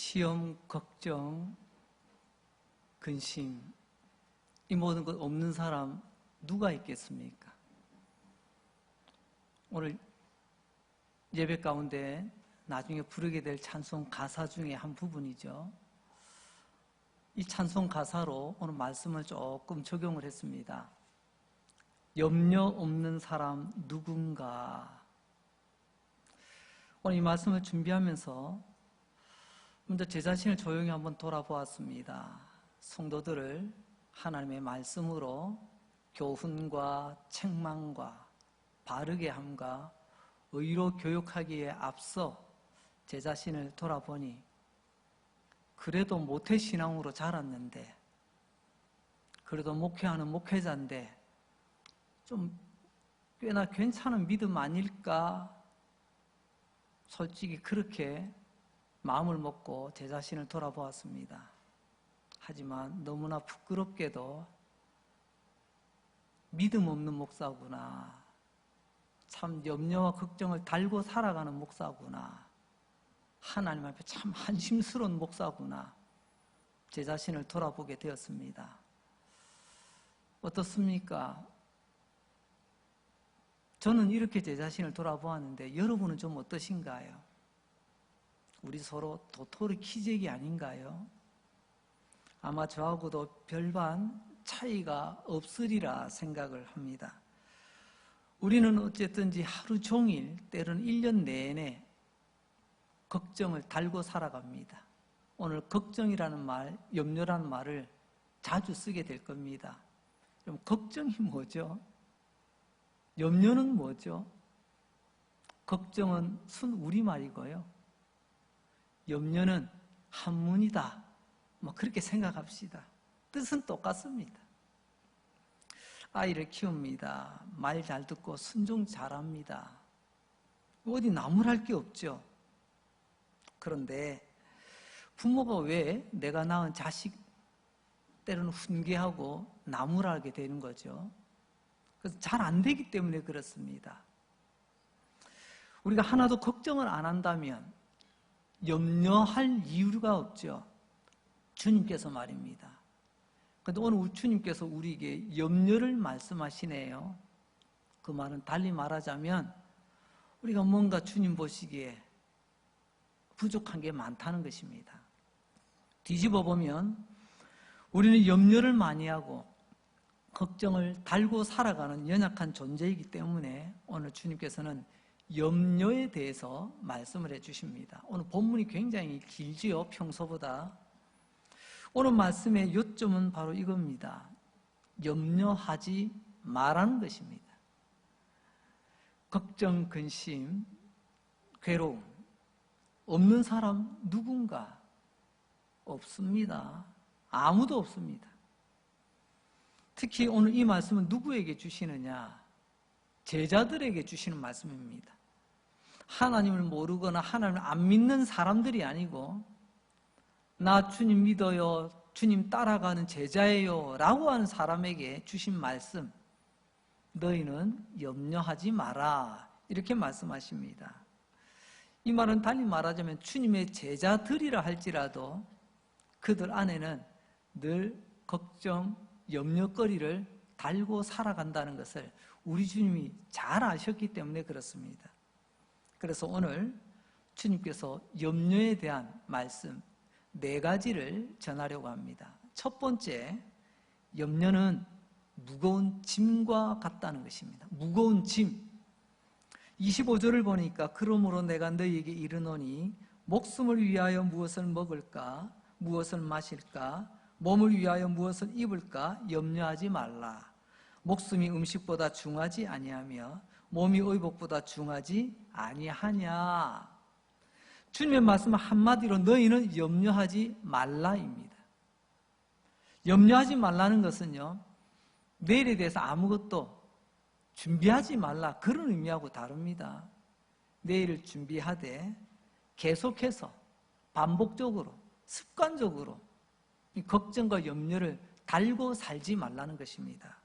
시험, 걱정, 근심, 이 모든 것 없는 사람 누가 있겠습니까? 오늘 예배 가운데 나중에 부르게 될 찬송 가사 중에 한 부분이죠. 이 찬송 가사로 오늘 말씀을 조금 적용을 했습니다. 염려 없는 사람 누군가. 오늘 이 말씀을 준비하면서 먼저 제 자신을 조용히 한번 돌아보았습니다. 성도들을 하나님의 말씀으로 교훈과 책망과 바르게 함과 의로 교육하기에 앞서 제 자신을 돌아보니 그래도 모태신앙으로 자랐는데, 그래도 목회하는 목회자인데 좀 꽤나 괜찮은 믿음 아닐까, 솔직히 그렇게 마음을 먹고 제 자신을 돌아보았습니다. 하지만 너무나 부끄럽게도 믿음 없는 목사구나, 참 염려와 걱정을 달고 살아가는 목사구나, 하나님 앞에 참 한심스러운 목사구나, 제 자신을 돌아보게 되었습니다. 어떻습니까? 저는 이렇게 제 자신을 돌아보았는데 여러분은 좀 어떠신가요? 우리 서로 도토리 키재기 아닌가요? 아마 저하고도 별반 차이가 없으리라 생각을 합니다. 우리는 어쨌든지 하루 종일, 때로는 1년 내내 걱정을 달고 살아갑니다. 오늘 걱정이라는 말, 염려라는 말을 자주 쓰게 될 겁니다. 그럼 걱정이 뭐죠? 염려는 뭐죠? 걱정은 순 우리말이고요, 염려는 한문이다, 그렇게 생각합시다. 뜻은 똑같습니다. 아이를 키웁니다. 말 잘 듣고 순종 잘합니다. 어디 나무랄 게 없죠. 그런데 부모가 왜 내가 낳은 자식 때로는 훈계하고 나무라게 되는 거죠? 그래서 잘 안 되기 때문에 그렇습니다. 우리가 하나도 걱정을 안 한다면 염려할 이유가 없죠. 주님께서 말입니다. 그런데 오늘 주님께서 우리에게 염려를 말씀하시네요. 그 말은 달리 말하자면 우리가 뭔가 주님 보시기에 부족한 게 많다는 것입니다. 뒤집어 보면 우리는 염려를 많이 하고 걱정을 달고 살아가는 연약한 존재이기 때문에 오늘 주님께서는 염려에 대해서 말씀을 해주십니다. 오늘 본문이 굉장히 길지요, 평소보다. 오늘 말씀의 요점은 바로 이겁니다. 염려하지 말라는 것입니다. 걱정, 근심, 괴로움 없는 사람 누군가 없습니다. 아무도 없습니다. 특히 오늘 이 말씀은 누구에게 주시느냐? 제자들에게 주시는 말씀입니다. 하나님을 모르거나 하나님을 안 믿는 사람들이 아니고 나 주님 믿어요, 주님 따라가는 제자예요 라고 하는 사람에게 주신 말씀, 너희는 염려하지 마라, 이렇게 말씀하십니다. 이 말은 달리 말하자면 주님의 제자들이라 할지라도 그들 안에는 늘 걱정, 염려거리를 달고 살아간다는 것을 우리 주님이 잘 아셨기 때문에 그렇습니다. 그래서 오늘 주님께서 염려에 대한 말씀 4가지를 전하려고 합니다. 첫 번째, 염려는 무거운 짐과 같다는 것입니다. 무거운 짐. 25절을 보니까 그러므로 내가 너희에게 이르노니 목숨을 위하여 무엇을 먹을까, 무엇을 마실까, 몸을 위하여 무엇을 입을까 염려하지 말라. 목숨이 음식보다 중하지 아니하며 몸이 의복보다 중하지 아니하냐. 주님의 말씀은 한마디로 너희는 염려하지 말라입니다. 염려하지 말라는 것은요, 내일에 대해서 아무것도 준비하지 말라, 그런 의미하고 다릅니다. 내일을 준비하되 계속해서 반복적으로 습관적으로 이 걱정과 염려를 달고 살지 말라는 것입니다.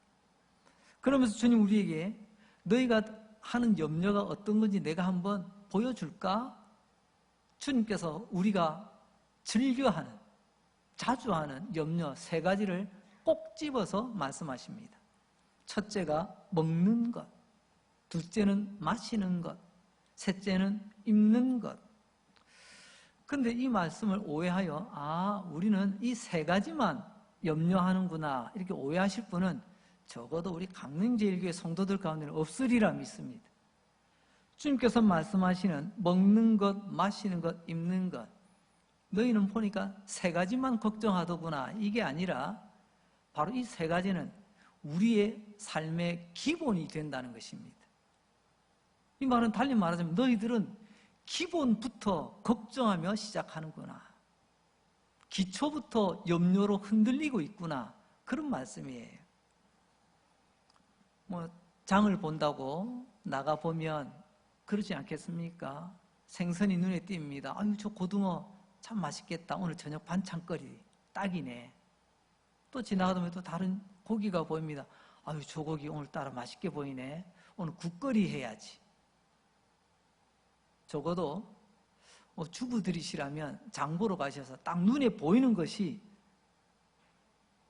그러면서 주님 우리에게 너희가 하는 염려가 어떤 건지 내가 한번 보여줄까? 주님께서 우리가 즐겨하는, 자주 하는 염려 세 가지를 꼭 집어서 말씀하십니다. 첫째가 먹는 것, 둘째는 마시는 것, 셋째는 입는 것. 그런데 이 말씀을 오해하여 우리는 이 세 가지만 염려하는구나 이렇게 오해하실 분은 적어도 우리 강릉제일교회 성도들 가운데는 없으리라 믿습니다. 주님께서 말씀하시는 먹는 것, 마시는 것, 입는 것, 너희는 보니까 세 가지만 걱정하더구나 이게 아니라 바로 이 세 가지는 우리의 삶의 기본이 된다는 것입니다. 이 말은 달리 말하자면 너희들은 기본부터 걱정하며 시작하는구나. 기초부터 염려로 흔들리고 있구나. 그런 말씀이에요. 장을 본다고 나가보면 그러지 않겠습니까? 생선이 눈에 띕니다. 아유, 저 고등어 참 맛있겠다. 오늘 저녁 반찬거리 딱이네. 또 지나가다 보면 또 다른 고기가 보입니다. 아유, 저 고기 오늘따라 맛있게 보이네. 오늘 국거리 해야지. 적어도 주부들이시라면 장 보러 가셔서 딱 눈에 보이는 것이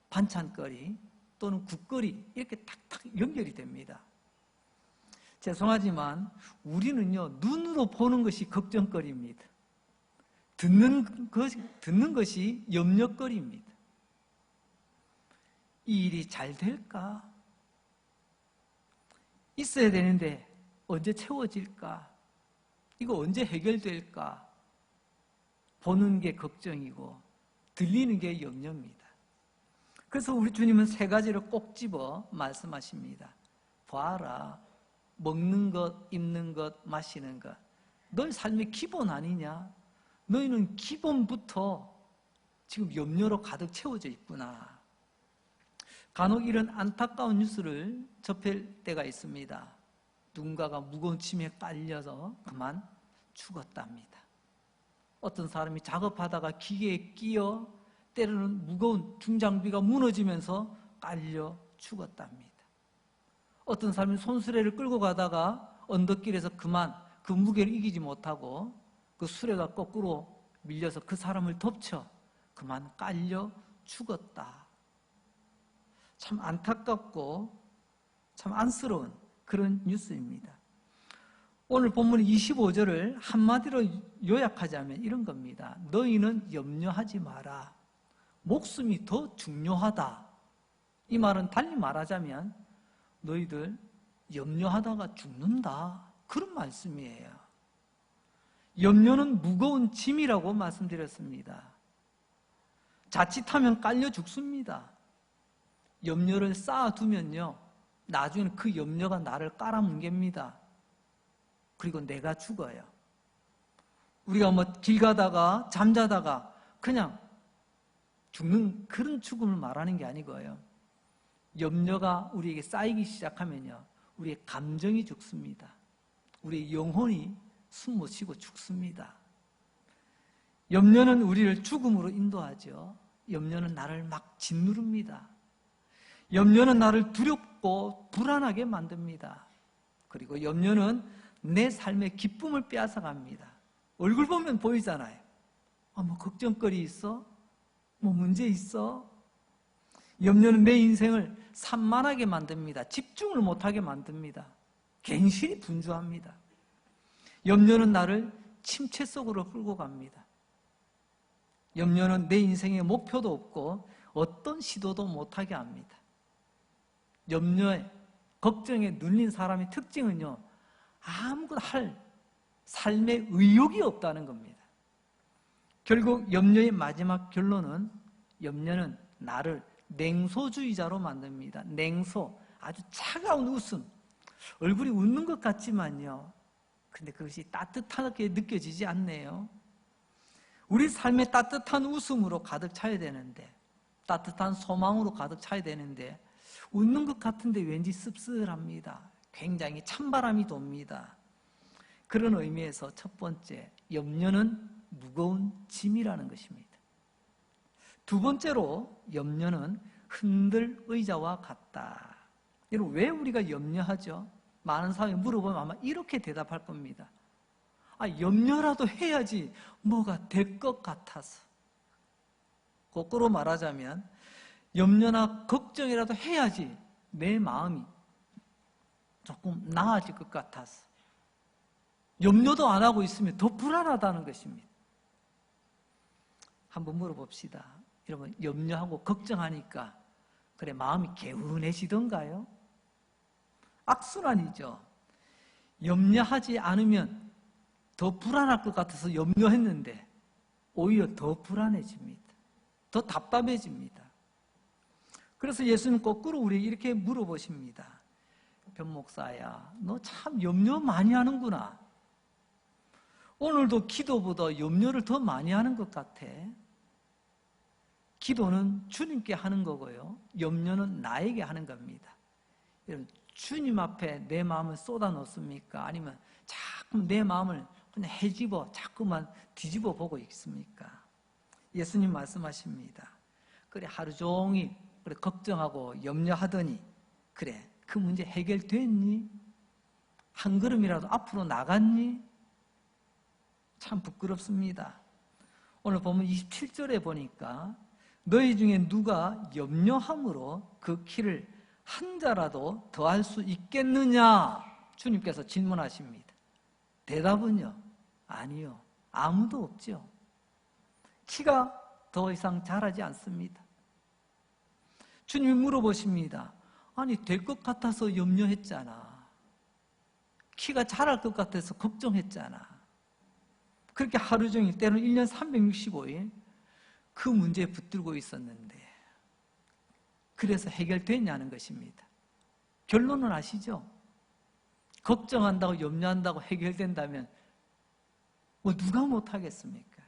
반찬거리 또는 국거리 이렇게 탁탁 연결이 됩니다. 죄송하지만 우리는요, 눈으로 보는 것이 걱정거리입니다. 듣는 것이 염려거리입니다. 이 일이 잘 될까? 있어야 되는데 언제 채워질까? 이거 언제 해결될까? 보는 게 걱정이고 들리는 게 염려입니다. 그래서 우리 주님은 세 가지를 꼭 집어 말씀하십니다. 봐라, 먹는 것, 입는 것, 마시는 것, 너희 삶의 기본 아니냐? 너희는 기본부터 지금 염려로 가득 채워져 있구나. 간혹 이런 안타까운 뉴스를 접할 때가 있습니다. 누군가가 무거운 짐에 깔려서 그만 죽었답니다. 어떤 사람이 작업하다가 기계에 끼어 때로는 무거운 중장비가 무너지면서 깔려 죽었답니다. 어떤 사람이 손수레를 끌고 가다가 언덕길에서 그만 그 무게를 이기지 못하고 그 수레가 거꾸로 밀려서 그 사람을 덮쳐 그만 깔려 죽었다. 참 안타깝고 참 안쓰러운 그런 뉴스입니다. 오늘 본문 25절을 한마디로 요약하자면 이런 겁니다. 너희는 염려하지 마라. 목숨이 더 중요하다. 이 말은 달리 말하자면 너희들 염려하다가 죽는다. 그런 말씀이에요. 염려는 무거운 짐이라고 말씀드렸습니다. 자칫하면 깔려 죽습니다. 염려를 쌓아두면요, 나중에는 그 염려가 나를 깔아뭉갭니다. 그리고 내가 죽어요. 우리가 길 가다가 잠자다가 그냥 죽는 그런 죽음을 말하는 게 아니고요. 염려가 우리에게 쌓이기 시작하면요, 우리의 감정이 죽습니다. 우리의 영혼이 숨 못 쉬고 죽습니다. 염려는 우리를 죽음으로 인도하죠. 염려는 나를 막 짓누릅니다. 염려는 나를 두렵고 불안하게 만듭니다. 그리고 염려는 내 삶의 기쁨을 빼앗아갑니다. 얼굴 보면 보이잖아요. 뭐 걱정거리 있어? 뭐 문제 있어? 염려는 내 인생을 산만하게 만듭니다. 집중을 못하게 만듭니다. 괜시리 분주합니다. 염려는 나를 침체 속으로 끌고 갑니다. 염려는 내 인생에 목표도 없고 어떤 시도도 못하게 합니다. 염려에, 걱정에 눌린 사람의 특징은요, 아무것도 할 삶의 의욕이 없다는 겁니다. 결국 염려의 마지막 결론은 염려는 나를 냉소주의자로 만듭니다. 냉소, 아주 차가운 웃음. 얼굴이 웃는 것 같지만요, 근데 그것이 따뜻하게 느껴지지 않네요. 우리 삶의 따뜻한 웃음으로 가득 차야 되는데, 따뜻한 소망으로 가득 차야 되는데 웃는 것 같은데 왠지 씁쓸합니다. 굉장히 찬바람이 돕니다. 그런 의미에서 첫 번째, 염려는 무거운 짐이라는 것입니다. 두 번째로, 염려는 흔들 의자와 같다. 여러분, 왜 우리가 염려하죠? 많은 사람이 물어보면 아마 이렇게 대답할 겁니다. 염려라도 해야지 뭐가 될 것 같아서. 거꾸로 말하자면 염려나 걱정이라도 해야지 내 마음이 조금 나아질 것 같아서 염려도 안 하고 있으면 더 불안하다는 것입니다. 한번 물어봅시다. 여러분, 염려하고 걱정하니까 그래 마음이 개운해지던가요? 악순환이죠. 염려하지 않으면 더 불안할 것 같아서 염려했는데 오히려 더 불안해집니다. 더 답답해집니다. 그래서 예수님 거꾸로 우리에게 이렇게 물어보십니다. 변 목사야, 너 참 염려 많이 하는구나. 오늘도 기도보다 염려를 더 많이 하는 것 같아. 기도는 주님께 하는 거고요. 염려는 나에게 하는 겁니다. 여러분, 주님 앞에 내 마음을 쏟아 놓습니까? 아니면 자꾸 내 마음을 그냥 헤집어 자꾸만 뒤집어 보고 있습니까? 예수님 말씀하십니다. 그래 하루 종일 그래 걱정하고 염려하더니 그래 그 문제 해결됐니? 한 걸음이라도 앞으로 나갔니? 참 부끄럽습니다. 오늘 보면 27절에 보니까 너희 중에 누가 염려함으로 그 키를 한 자라도 더할 수 있겠느냐? 주님께서 질문하십니다. 대답은요? 아니요. 아무도 없죠. 키가 더 이상 자라지 않습니다. 주님이 물어보십니다. 아니, 될 것 같아서 염려했잖아. 키가 자랄 것 같아서 걱정했잖아. 그렇게 하루 종일, 때로는 1년 365일 그 문제에 붙들고 있었는데 그래서 해결됐냐는 것입니다. 결론은 아시죠? 걱정한다고 염려한다고 해결된다면 뭐 누가 못하겠습니까?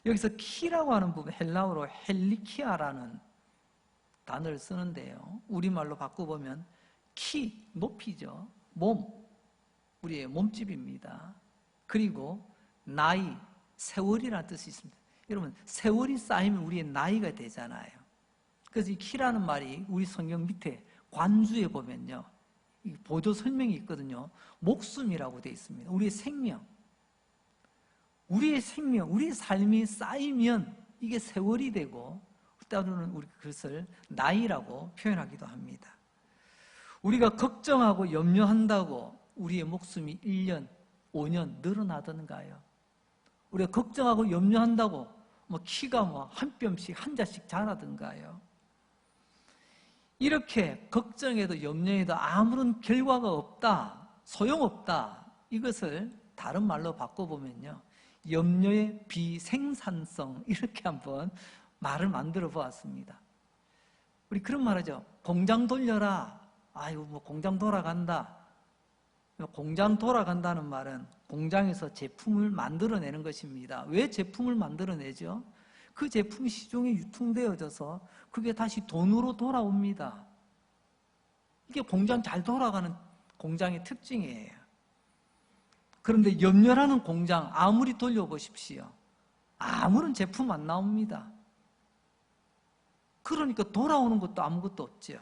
여기서 키라고 하는 부분, 헬라어로 헬리키아라는 단어를 쓰는데요. 우리말로 바꿔보면 키, 높이죠. 몸, 우리의 몸집입니다. 그리고 나이, 세월이라는 뜻이 있습니다. 여러분, 세월이 쌓이면 우리의 나이가 되잖아요. 그래서 이 키라는 말이 우리 성경 밑에 관주에 보면요, 보조 설명이 있거든요. 목숨이라고 되어 있습니다. 우리의 생명, 우리의 삶이 쌓이면 이게 세월이 되고 때로는 우리 그것을 나이라고 표현하기도 합니다. 우리가 걱정하고 염려한다고 우리의 목숨이 1년, 5년 늘어나던가요? 우리가 걱정하고 염려한다고 키가 한 뼘씩 한 자씩 자라던가요? 이렇게 걱정해도 염려해도 아무런 결과가 없다, 소용없다, 이것을 다른 말로 바꿔보면요, 염려의 비생산성, 이렇게 한번 말을 만들어 보았습니다. 우리 그런 말 하죠. 공장 돌려라. 아이고, 공장 돌아간다. 공장 돌아간다는 말은 공장에서 제품을 만들어내는 것입니다. 왜 제품을 만들어내죠? 그 제품이 시중에 유통되어져서 그게 다시 돈으로 돌아옵니다. 이게 공장 잘 돌아가는 공장의 특징이에요. 그런데 염려라는 공장 아무리 돌려보십시오. 아무런 제품 안 나옵니다. 그러니까 돌아오는 것도 아무것도 없죠.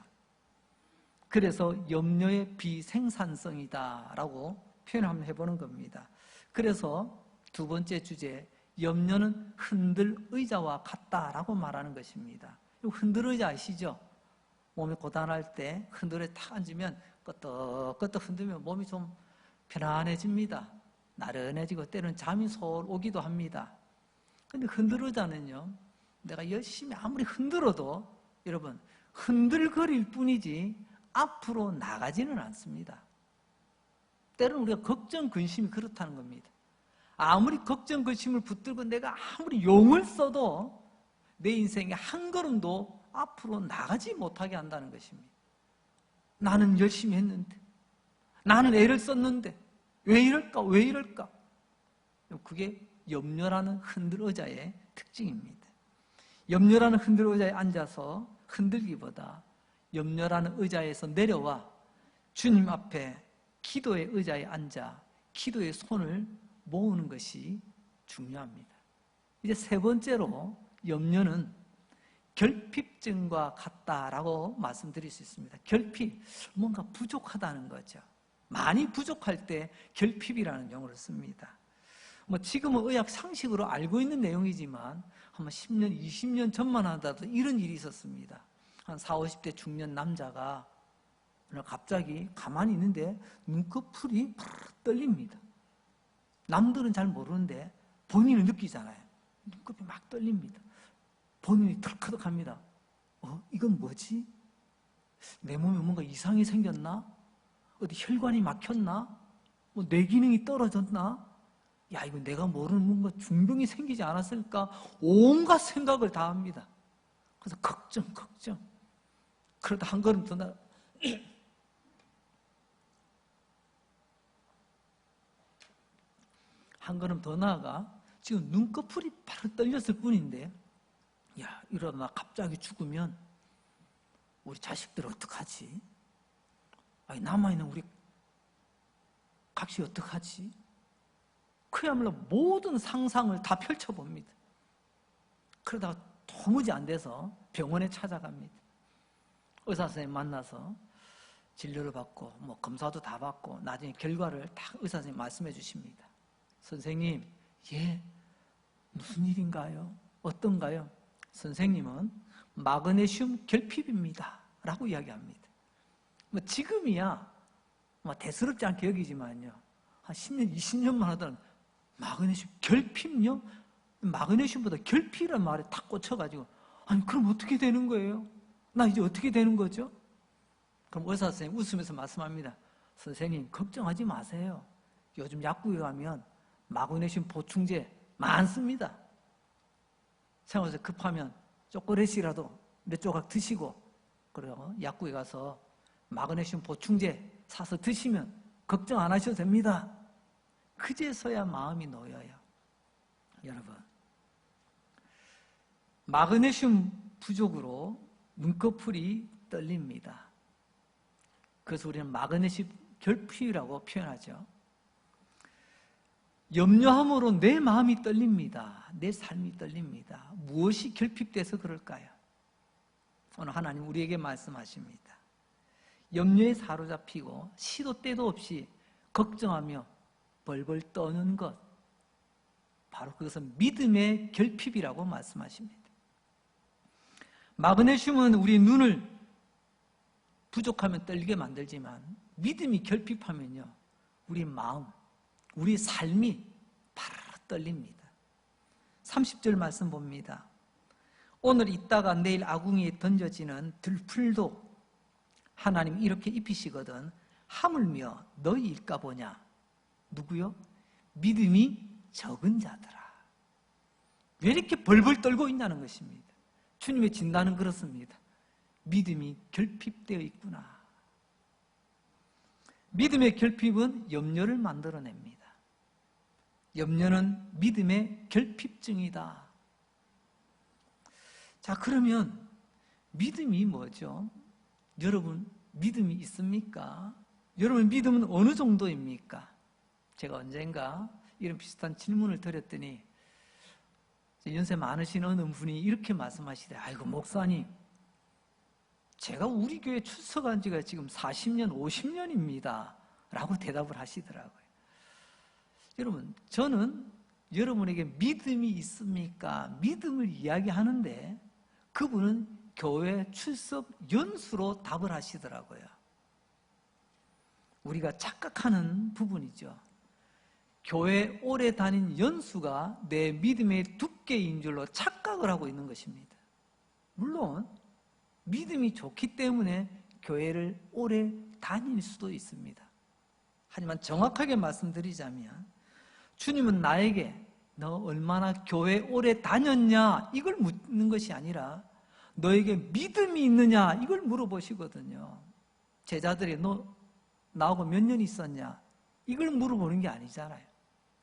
그래서 염려의 비생산성이다라고 표현 한번 해보는 겁니다. 그래서 두 번째 주제, 염려는 흔들 의자와 같다라고 말하는 것입니다. 흔들 의자 아시죠? 몸이 고단할 때 흔들 의자에 탁 앉으면 끄떡끄떡 흔들면 몸이 좀 편안해집니다. 나른해지고 때로는 잠이 솔 오기도 합니다. 근데 흔들 의자는요, 내가 열심히 아무리 흔들어도 여러분 흔들거릴 뿐이지 앞으로 나가지는 않습니다. 때로는 우리가 걱정, 근심이 그렇다는 겁니다. 아무리 걱정, 근심을 붙들고 내가 아무리 용을 써도 내 인생에 한 걸음도 앞으로 나가지 못하게 한다는 것입니다. 나는 열심히 했는데, 나는 애를 썼는데 왜 이럴까? 왜 이럴까? 그게 염려라는 흔들 의자의 특징입니다. 염려라는 흔들 의자에 앉아서 흔들기보다 염려라는 의자에서 내려와 주님 앞에 기도의 의자에 앉아 기도의 손을 모으는 것이 중요합니다. 이제 세 번째로 염려는 결핍증과 같다라고 말씀드릴 수 있습니다. 결핍, 뭔가 부족하다는 거죠. 많이 부족할 때 결핍이라는 용어를 씁니다. 지금은 의학 상식으로 알고 있는 내용이지만 한 10년, 20년 전만 하더라도 이런 일이 있었습니다. 한 40, 50대 중년 남자가 갑자기 가만히 있는데 눈꺼풀이 떨립니다. 남들은 잘 모르는데 본인은 느끼잖아요. 눈꺼풀이 막 떨립니다. 본인이 덜커덕합니다. 이건 뭐지? 내 몸에 뭔가 이상이 생겼나? 어디 혈관이 막혔나? 뇌 기능이 떨어졌나? 야, 이거 내가 모르는 뭔가 중병이 생기지 않았을까? 온갖 생각을 다 합니다. 그래서 걱정. 그러다 한 걸음 더 나아가 지금 눈꺼풀이 바로 떨렸을 뿐인데, 야, 이러다 갑자기 죽으면 우리 자식들 어떡하지? 아니, 남아있는 우리 각시 어떡하지? 그야말로 모든 상상을 다 펼쳐봅니다. 그러다가 도무지 안 돼서 병원에 찾아갑니다. 의사 선생님 만나서 진료를 받고 검사도 다 받고 나중에 결과를 다 의사 선생님 말씀해 주십니다. 선생님, 무슨 일인가요? 어떤가요? 선생님은 마그네슘 결핍입니다 라고 이야기합니다. 지금이야 대수롭지 않게 여기지만요, 한 10년, 20년만 하던 마그네슘 결핍요? 마그네슘보다 결핍이라는 말에 탁 꽂혀가지고, 아니 그럼 어떻게 되는 거예요? 나 이제 어떻게 되는 거죠? 그럼 의사 선생님 웃으면서 말씀합니다. 선생님, 걱정하지 마세요. 요즘 약국에 가면 마그네슘 보충제 많습니다. 생활에서 급하면 초콜릿이라도 몇 조각 드시고, 그리고 약국에 가서 마그네슘 보충제 사서 드시면 걱정 안 하셔도 됩니다. 그제서야 마음이 놓여요. 여러분, 마그네슘 부족으로 눈꺼풀이 떨립니다. 그래서 우리는 마그네슘 결핍이라고 표현하죠. 염려함으로 내 마음이 떨립니다. 내 삶이 떨립니다. 무엇이 결핍돼서 그럴까요? 오늘 하나님 우리에게 말씀하십니다. 염려에 사로잡히고 시도 때도 없이 걱정하며 벌벌 떠는 것, 바로 그것은 믿음의 결핍이라고 말씀하십니다. 마그네슘은 우리 눈을 부족하면 떨게 만들지만 믿음이 결핍하면요, 우리 마음, 우리 삶이 파르르 떨립니다. 30절 말씀 봅니다. 오늘 있다가 내일 아궁이에 던져지는 들풀도 하나님 이렇게 입히시거든 하물며 너희일까 보냐. 누구요? 믿음이 적은 자들아. 왜 이렇게 벌벌 떨고 있냐는 것입니다. 주님의 진단은 그렇습니다. 믿음이 결핍되어 있구나. 믿음의 결핍은 염려를 만들어냅니다. 염려는 믿음의 결핍증이다. 자, 그러면 믿음이 뭐죠? 여러분, 믿음이 있습니까? 여러분, 믿음은 어느 정도입니까? 제가 언젠가 이런 비슷한 질문을 드렸더니 연세 많으신 어느 분이 이렇게 말씀하시더라고요. 아이고, 목사님, 제가 우리 교회 출석한 지가 지금 40년, 50년입니다 라고 대답을 하시더라고요. 여러분, 저는 여러분에게 믿음이 있습니까? 믿음을 이야기하는데 그분은 교회 출석 연수로 답을 하시더라고요. 우리가 착각하는 부분이죠. 교회 오래 다닌 연수가 내 믿음의 두께인 줄로 착각을 하고 있는 것입니다. 물론 믿음이 좋기 때문에 교회를 오래 다닐 수도 있습니다. 하지만 정확하게 말씀드리자면 주님은 나에게 너 얼마나 교회 오래 다녔냐 이걸 묻는 것이 아니라 너에게 믿음이 있느냐 이걸 물어보시거든요. 제자들이 너 나하고 몇 년 있었냐 이걸 물어보는 게 아니잖아요.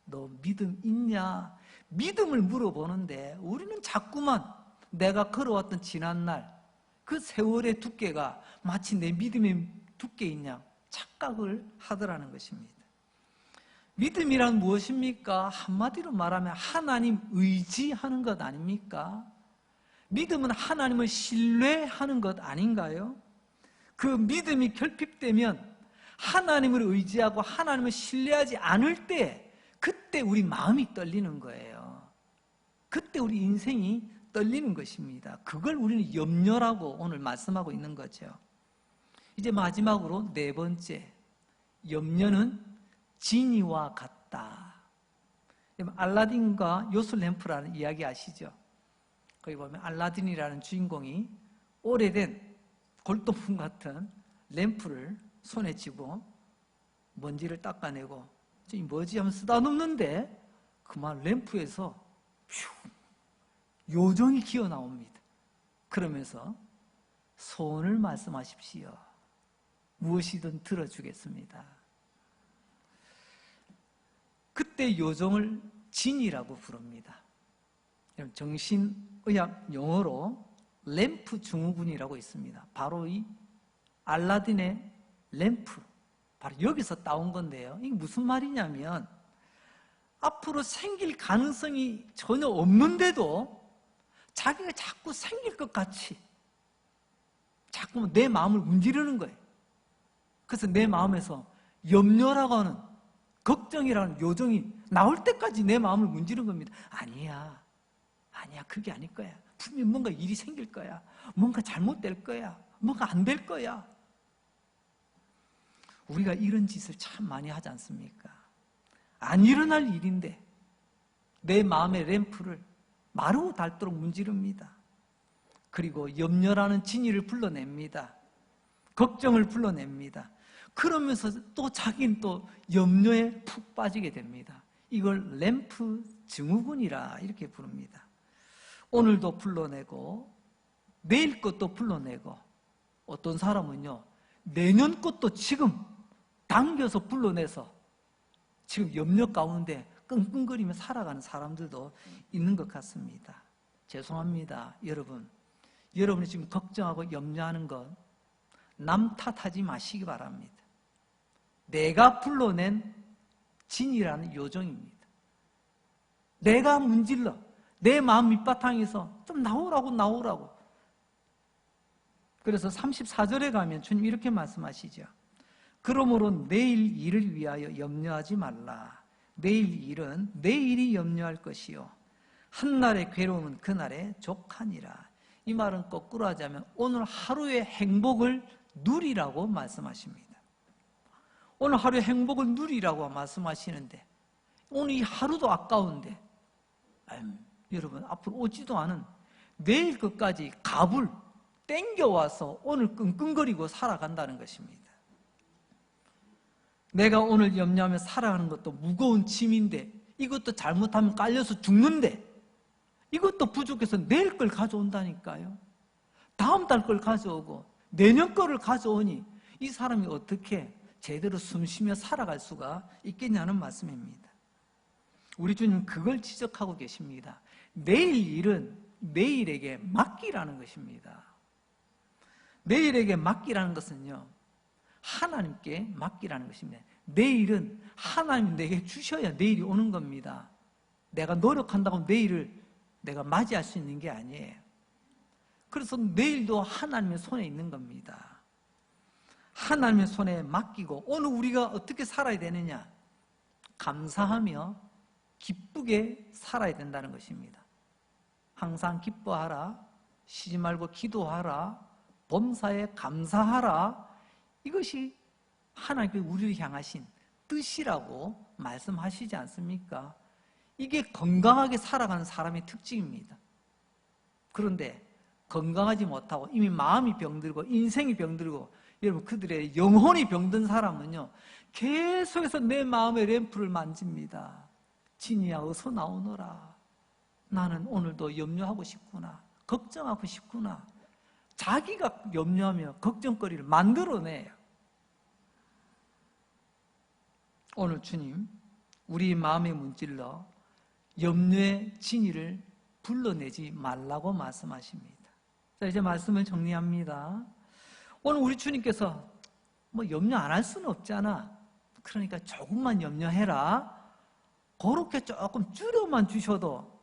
너 믿음 있냐? 믿음을 물어보는데 우리는 자꾸만 내가 걸어왔던 지난날 그 세월의 두께가 마치 내 믿음의 두께인 양 착각을 하더라는 것입니다. 믿음이란 무엇입니까? 한마디로 말하면 하나님 의지하는 것 아닙니까? 믿음은 하나님을 신뢰하는 것 아닌가요? 그 믿음이 결핍되면 하나님을 의지하고 하나님을 신뢰하지 않을 때 그때 우리 마음이 떨리는 거예요. 그때 우리 인생이 떨리는 것입니다. 그걸 우리는 염려라고 오늘 말씀하고 있는 거죠. 이제 마지막으로 네 번째, 염려는 진이와 같다. 알라딘과 요술램프라는 이야기 아시죠? 거기 보면 알라딘이라는 주인공이 오래된 골동품 같은 램프를 손에 쥐고 먼지를 닦아내고 이 뭐지 하면 쓰다듬는데 그만 램프에서 휴, 요정이 기어 나옵니다. 그러면서 소원을 말씀하십시오. 무엇이든 들어주겠습니다. 그때 요정을 진이라고 부릅니다. 정신의학 용어로 램프 증후군이라고 있습니다. 바로 이 알라딘의 램프, 바로 여기서 따온 건데요. 이게 무슨 말이냐면 앞으로 생길 가능성이 전혀 없는데도 자기가 자꾸 생길 것 같이 자꾸 내 마음을 문지르는 거예요. 그래서 내 마음에서 염려라고 하는, 걱정이라는 요정이 나올 때까지 내 마음을 문지르는 겁니다. 아니야, 그게 아닐 거야. 분명 뭔가 일이 생길 거야. 뭔가 잘못될 거야. 뭔가 안 될 거야. 우리가 이런 짓을 참 많이 하지 않습니까? 안 일어날 일인데 내 마음의 램프를 마르고 닳도록 문지릅니다. 그리고 염려라는 진이를 불러냅니다. 걱정을 불러냅니다. 그러면서 또 자기는 또 염려에 푹 빠지게 됩니다. 이걸 램프 증후군이라 이렇게 부릅니다. 오늘도 불러내고 내일 것도 불러내고 어떤 사람은요 내년 것도 지금 당겨서 불러내서 지금 염려 가운데 끙끙거리며 살아가는 사람들도 있는 것 같습니다. 죄송합니다. 여러분이 지금 걱정하고 염려하는 건 남 탓하지 마시기 바랍니다. 내가 불러낸 진이라는 요정입니다. 내가 문질러 내 마음 밑바탕에서 좀 나오라고. 그래서 34절에 가면 주님 이렇게 말씀하시죠. 그러므로 내일 일을 위하여 염려하지 말라. 내일 일은 내일이 염려할 것이요 한날의 괴로움은 그날의 족하니라. 이 말은 거꾸로 하자면 오늘 하루의 행복을 누리라고 말씀하십니다. 오늘 하루의 행복을 누리라고 말씀하시는데 오늘 이 하루도 아까운데 여러분 앞으로 오지도 않은 내일 것까지 갑을 땡겨와서 오늘 끙끙거리고 살아간다는 것입니다. 내가 오늘 염려하며 살아가는 것도 무거운 짐인데 이것도 잘못하면 깔려서 죽는데 이것도 부족해서 내일 걸 가져온다니까요. 다음 달 걸 가져오고 내년 거를 가져오니 이 사람이 어떻게 제대로 숨쉬며 살아갈 수가 있겠냐는 말씀입니다. 우리 주님 그걸 지적하고 계십니다. 내일 일은 내일에게 맡기라는 것입니다. 내일에게 맡기라는 것은요 하나님께 맡기라는 것입니다. 내일은 하나님이 내게 주셔야 내일이 오는 겁니다. 내가 노력한다고 내일을 내가 맞이할 수 있는 게 아니에요. 그래서 내일도 하나님의 손에 있는 겁니다. 하나님의 손에 맡기고 오늘 우리가 어떻게 살아야 되느냐? 감사하며 기쁘게 살아야 된다는 것입니다. 항상 기뻐하라, 쉬지 말고 기도하라, 범사에 감사하라. 이것이 하나님께 우리를 향하신 뜻이라고 말씀하시지 않습니까? 이게 건강하게 살아가는 사람의 특징입니다. 그런데 건강하지 못하고 이미 마음이 병들고 인생이 병들고 여러분 그들의 영혼이 병든 사람은요 계속해서 내 마음의 램프를 만집니다. 진이야 어서 나오너라. 나는 오늘도 염려하고 싶구나. 걱정하고 싶구나. 자기가 염려하며 걱정거리를 만들어내요. 오늘 주님 우리 마음에 문질러 염려의 진이를 불러내지 말라고 말씀하십니다. 자, 이제 말씀을 정리합니다. 오늘 우리 주님께서 염려 안 할 수는 없잖아. 그러니까 조금만 염려해라. 그렇게 조금 줄여만 주셔도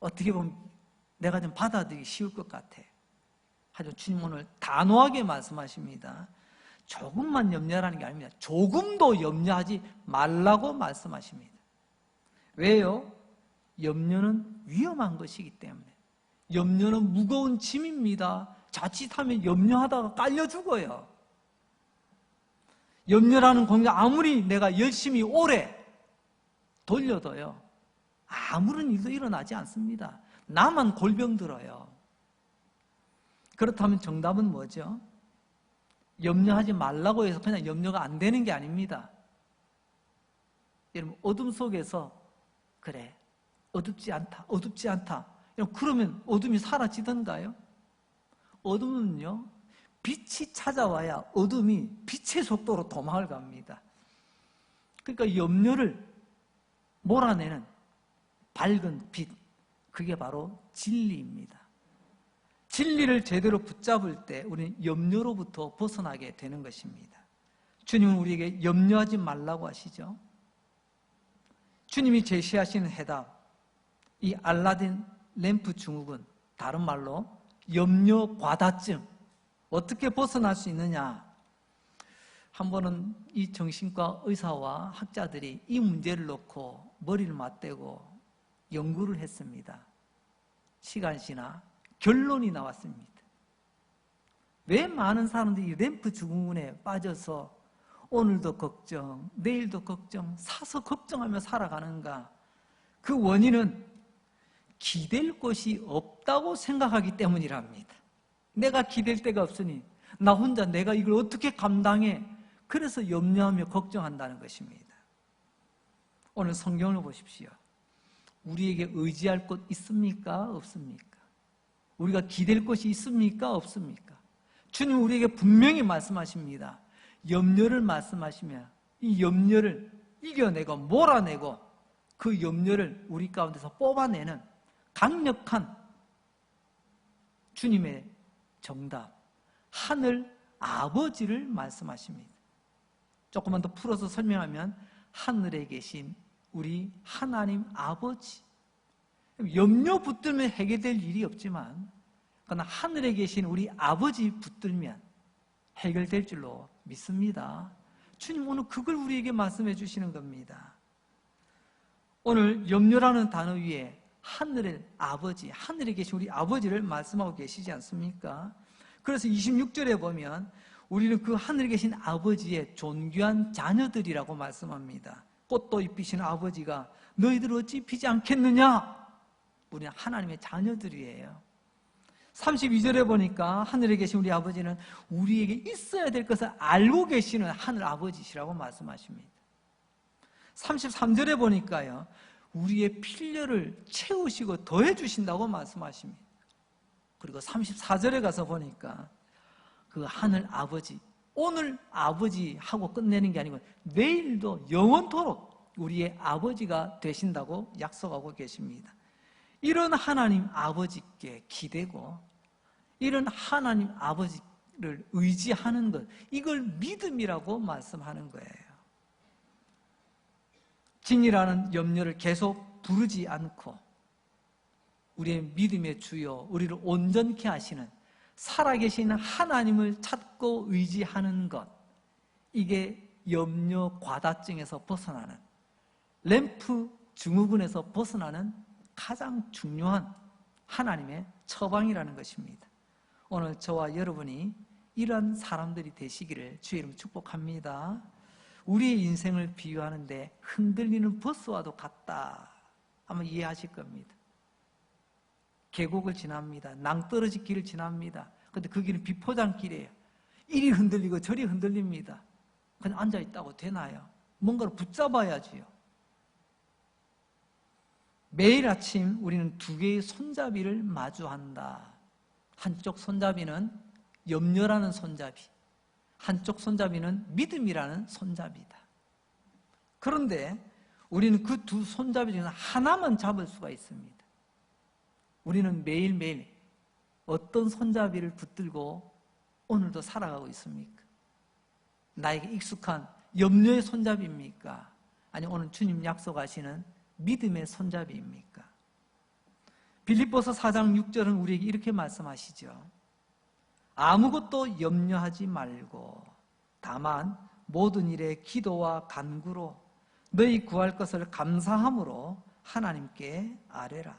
어떻게 보면 내가 좀 받아들이기 쉬울 것 같아. 하지만 주님 오늘 단호하게 말씀하십니다. 조금만 염려라는 게 아닙니다. 조금도 염려하지 말라고 말씀하십니다. 왜요? 염려는 위험한 것이기 때문에. 염려는 무거운 짐입니다. 자칫하면 염려하다가 깔려 죽어요. 염려라는 공격, 아무리 내가 열심히 오래 돌려도요, 아무런 일도 일어나지 않습니다. 나만 골병 들어요. 그렇다면 정답은 뭐죠? 염려하지 말라고 해서 그냥 염려가 안 되는 게 아닙니다. 여러분, 어둠 속에서 그래, 어둡지 않다. 그러면 어둠이 사라지던가요? 어둠은요, 빛이 찾아와야 어둠이 빛의 속도로 도망을 갑니다. 그러니까 염려를 몰아내는 밝은 빛, 그게 바로 진리입니다. 진리를 제대로 붙잡을 때 우리는 염려로부터 벗어나게 되는 것입니다. 주님은 우리에게 염려하지 말라고 하시죠. 주님이 제시하시는 해답, 이 알라딘 램프 증후군, 다른 말로 염려 과다증, 어떻게 벗어날 수 있느냐? 한 번은 이 정신과 의사와 학자들이 이 문제를 놓고 머리를 맞대고 연구를 했습니다. 시간이 지나 결론이 나왔습니다. 왜 많은 사람들이 램프 증후군에 빠져서 오늘도 걱정, 내일도 걱정, 사서 걱정하며 살아가는가? 그 원인은 기댈 곳이 없다고 생각하기 때문이랍니다. 내가 기댈 데가 없으니 나 혼자 내가 이걸 어떻게 감당해? 그래서 염려하며 걱정한다는 것입니다. 오늘 성경을 보십시오. 우리에게 의지할 곳 있습니까? 없습니까? 우리가 기댈 곳이 있습니까? 없습니까? 주님 우리에게 분명히 말씀하십니다. 염려를 말씀하시면 이 염려를 이겨내고 몰아내고 그 염려를 우리 가운데서 뽑아내는 강력한 주님의 정답, 하늘 아버지를 말씀하십니다. 조금만 더 풀어서 설명하면 하늘에 계신 우리 하나님 아버지, 염려 붙들면 해결될 일이 없지만 그러나 하늘에 계신 우리 아버지 붙들면 해결될 줄로 믿습니다. 주님 오늘 그걸 우리에게 말씀해 주시는 겁니다. 오늘 염려라는 단어 위에 하늘의 아버지, 하늘에 계신 우리 아버지를 말씀하고 계시지 않습니까? 그래서 26절에 보면 우리는 그 하늘에 계신 아버지의 존귀한 자녀들이라고 말씀합니다. 꽃도 입히시는 아버지가 너희들 어찌 피지 않겠느냐? 우리는 하나님의 자녀들이에요. 32절에 보니까 하늘에 계신 우리 아버지는 우리에게 있어야 될 것을 알고 계시는 하늘 아버지시라고 말씀하십니다. 33절에 보니까요, 우리의 필요를 채우시고 더해 주신다고 말씀하십니다. 그리고 34절에 가서 보니까 그 하늘 아버지, 오늘 아버지 하고 끝내는 게 아니고 내일도 영원토록 우리의 아버지가 되신다고 약속하고 계십니다. 이런 하나님 아버지께 기대고 이런 하나님 아버지를 의지하는 것, 이걸 믿음이라고 말씀하는 거예요. 진이라는 염려를 계속 부르지 않고 우리의 믿음의 주요, 우리를 온전케 하시는 살아계신 하나님을 찾고 의지하는 것, 이게 염려 과다증에서 벗어나는, 램프 증후군에서 벗어나는 가장 중요한 하나님의 처방이라는 것입니다. 오늘 저와 여러분이 이런 사람들이 되시기를 주의 이름으로 축복합니다. 우리의 인생을 비유하는데 흔들리는 버스와도 같다 아마 이해하실 겁니다. 계곡을 지납니다. 낭떠러지 길을 지납니다. 그런데 그 길은 비포장길이에요. 이리 흔들리고 저리 흔들립니다. 그냥 앉아있다고 되나요? 뭔가를 붙잡아야지요. 매일 아침 우리는 두 개의 손잡이를 마주한다. 한쪽 손잡이는 염려라는 손잡이, 한쪽 손잡이는 믿음이라는 손잡이다. 그런데 우리는 그 두 손잡이 중에서 하나만 잡을 수가 있습니다. 우리는 매일매일 어떤 손잡이를 붙들고 오늘도 살아가고 있습니까? 나에게 익숙한 염려의 손잡이입니까? 아니 오늘 주님 약속하시는 믿음의 손잡이입니까? 빌립보서 4장 6절은 우리에게 이렇게 말씀하시죠. 아무것도 염려하지 말고 다만 모든 일에 기도와 간구로 너희 구할 것을 감사함으로 하나님께 아뢰라.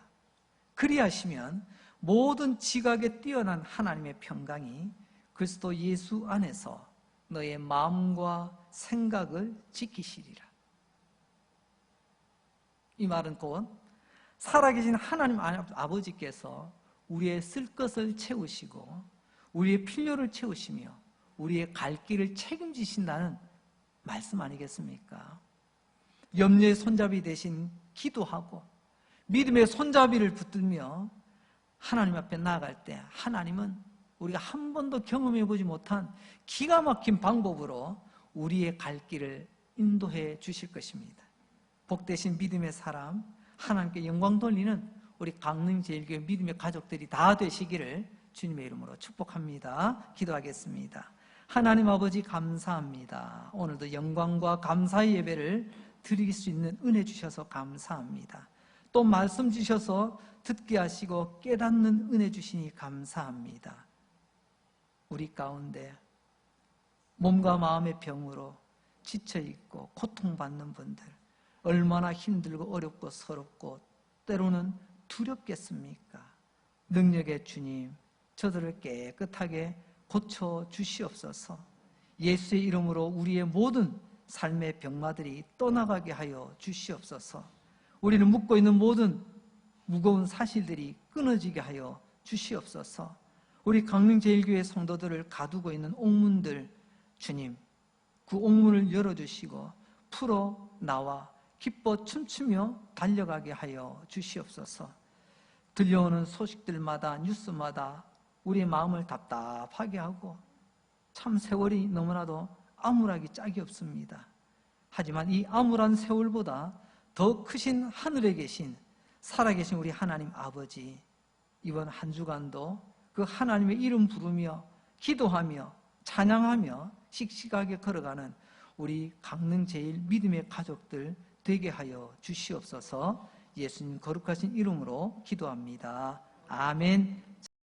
그리하시면 모든 지각에 뛰어난 하나님의 평강이 그리스도 예수 안에서 너의 마음과 생각을 지키시리라. 이 말은 곧 살아계신 하나님 아버지께서 우리의 쓸 것을 채우시고 우리의 필요를 채우시며 우리의 갈 길을 책임지신다는 말씀 아니겠습니까? 염려의 손잡이 대신 기도하고 믿음의 손잡이를 붙들며 하나님 앞에 나아갈 때 하나님은 우리가 한 번도 경험해보지 못한 기가 막힌 방법으로 우리의 갈 길을 인도해 주실 것입니다. 복되신 믿음의 사람, 하나님께 영광 돌리는 우리 강릉제일교회 믿음의 가족들이 다 되시기를 주님의 이름으로 축복합니다. 기도하겠습니다. 하나님 아버지 감사합니다. 오늘도 영광과 감사의 예배를 드릴 수 있는 은혜 주셔서 감사합니다. 또 말씀 주셔서 듣게 하시고 깨닫는 은혜 주시니 감사합니다. 우리 가운데 몸과 마음의 병으로 지쳐있고 고통받는 분들, 얼마나 힘들고 어렵고 서럽고 때로는 두렵겠습니까? 능력의 주님, 저들을 깨끗하게 고쳐주시옵소서. 예수의 이름으로 우리의 모든 삶의 병마들이 떠나가게 하여 주시옵소서. 우리는 묻고 있는 모든 무거운 사실들이 끊어지게 하여 주시옵소서. 우리 강릉제일교회 성도들을 가두고 있는 옥문들, 주님, 그 옥문을 열어주시고 풀어 나와 기뻐 춤추며 달려가게 하여 주시옵소서. 들려오는 소식들마다 뉴스마다 우리의 마음을 답답하게 하고 참 세월이 너무나도 암울하기 짝이 없습니다. 하지만 이 암울한 세월보다 더 크신 하늘에 계신 살아계신 우리 하나님 아버지, 이번 한 주간도 그 하나님의 이름 부르며 기도하며 찬양하며 씩씩하게 걸어가는 우리 강릉제일 믿음의 가족들 되게 하여 주시옵소서. 예수님 거룩하신 이름으로 기도합니다. 아멘.